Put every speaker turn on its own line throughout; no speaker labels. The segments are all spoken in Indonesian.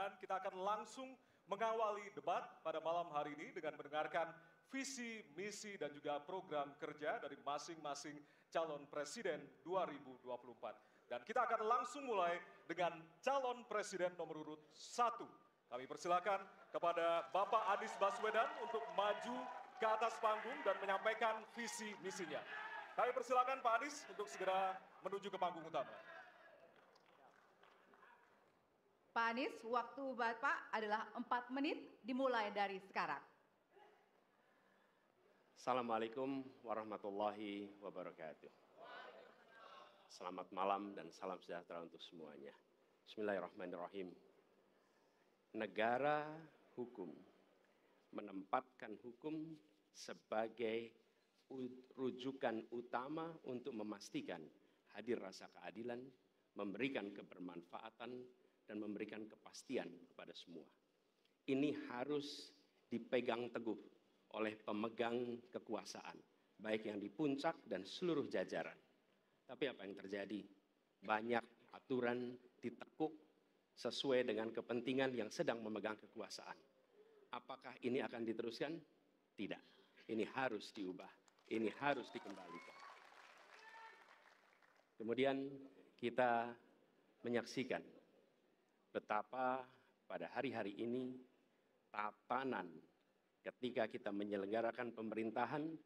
Dan kita akan langsung mengawali debat pada malam hari ini dengan mendengarkan visi, misi, dan juga program kerja dari masing-masing calon presiden 2024. Dan kita akan langsung mulai dengan calon presiden nomor urut 1. Kami persilakan kepada Bapak Anies Baswedan untuk maju ke atas panggung dan menyampaikan visi misinya. Kami persilakan Pak Anies untuk segera menuju ke panggung utama.
Pak Anies, waktu Bapak adalah 4 menit dimulai dari sekarang.
Assalamualaikum warahmatullahi wabarakatuh. Selamat malam dan salam sejahtera untuk semuanya. Bismillahirrahmanirrahim. Negara hukum menempatkan hukum sebagai rujukan utama untuk memastikan hadir rasa keadilan, memberikan kebermanfaatan, dan memberikan kepastian kepada semua. Ini harus dipegang teguh oleh pemegang kekuasaan, baik yang di puncak dan seluruh jajaran. Tapi apa yang terjadi? Banyak aturan ditekuk sesuai dengan kepentingan yang sedang memegang kekuasaan. Apakah ini akan diteruskan? Tidak. Ini harus diubah. Ini harus dikembalikan. Kemudian kita menyaksikan betapa pada hari-hari ini tatanan ketika kita menyelenggarakan pemerintahan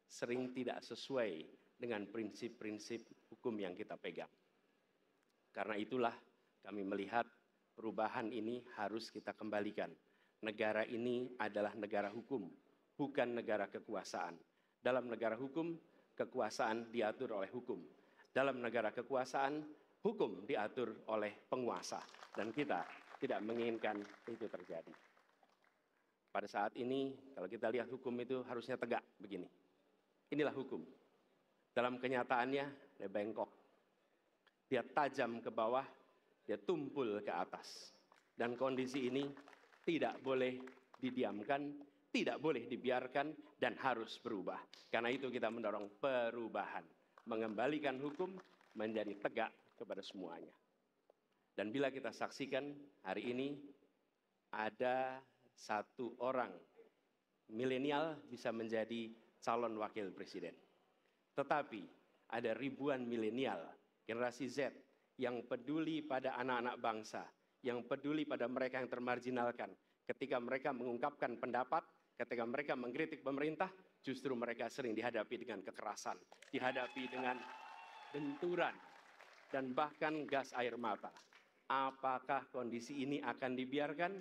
sering tidak sesuai dengan prinsip-prinsip hukum yang kita pegang. Karena itulah kami melihat perubahan ini harus kita kembalikan. Negara ini adalah negara hukum, bukan negara kekuasaan. Dalam negara hukum, kekuasaan diatur oleh hukum. Dalam negara kekuasaan, hukum diatur oleh penguasa, dan kita tidak menginginkan itu terjadi. Pada saat ini, kalau kita lihat hukum itu harusnya tegak begini. Inilah hukum. Dalam kenyataannya, dia bengkok. Dia tajam ke bawah, dia tumpul ke atas. Dan kondisi ini tidak boleh didiamkan, tidak boleh dibiarkan, dan harus berubah. Karena itu kita mendorong perubahan. Mengembalikan hukum menjadi tegak kepada semuanya. Dan bila kita saksikan hari ini ada satu orang milenial bisa menjadi calon wakil presiden. Tetapi ada ribuan milenial, generasi Z yang peduli pada anak-anak bangsa, yang peduli pada mereka yang termarginalkan. Ketika mereka mengungkapkan pendapat, ketika mereka mengkritik pemerintah, justru mereka sering dihadapi dengan kekerasan, dihadapi dengan benturan, dan bahkan gas air mata. Apakah kondisi ini akan dibiarkan?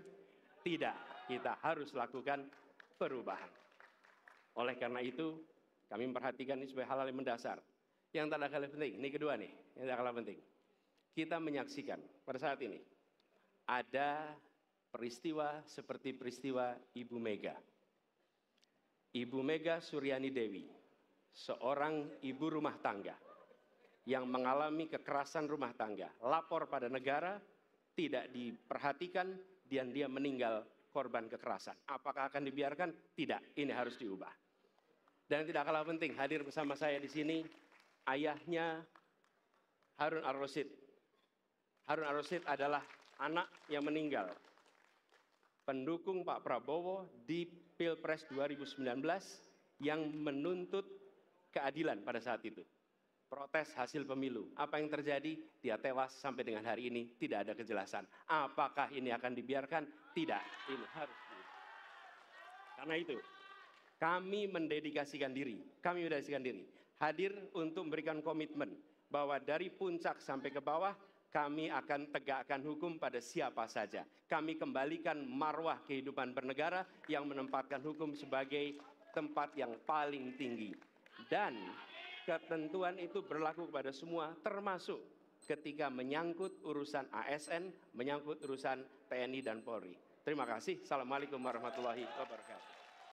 Tidak, kita harus lakukan perubahan. Oleh karena itu, kami memperhatikan ini sebagai hal-hal yang mendasar. Yang tak kalah penting, ini kedua nih, yang tak kalah penting. Kita menyaksikan pada saat ini, ada peristiwa seperti peristiwa Ibu Mega. Ibu Mega Suryani Dewi, seorang ibu rumah tangga, yang mengalami kekerasan rumah tangga, lapor pada negara, tidak diperhatikan, dan dia meninggal korban kekerasan. Apakah akan dibiarkan? Tidak, ini harus diubah. Dan tidak kalah penting, hadir bersama saya di sini, ayahnya Harun Ar-Rasyid. Harun Ar-Rasyid adalah anak yang meninggal, pendukung Pak Prabowo di Pilpres 2019 yang menuntut keadilan pada saat itu. Protes hasil pemilu. Apa yang terjadi? Dia tewas sampai dengan hari ini tidak ada kejelasan. Apakah ini akan dibiarkan? Tidak. Ini harus dibiarkan. Karena itu, kami mendedikasikan diri. Hadir untuk memberikan komitmen bahwa dari puncak sampai ke bawah, kami akan tegakkan hukum pada siapa saja. Kami kembalikan marwah kehidupan bernegara yang menempatkan hukum sebagai tempat yang paling tinggi. Dan ketentuan itu berlaku kepada semua, termasuk ketika menyangkut urusan ASN, menyangkut urusan TNI dan Polri. Terima kasih. Assalamualaikum warahmatullahi wabarakatuh.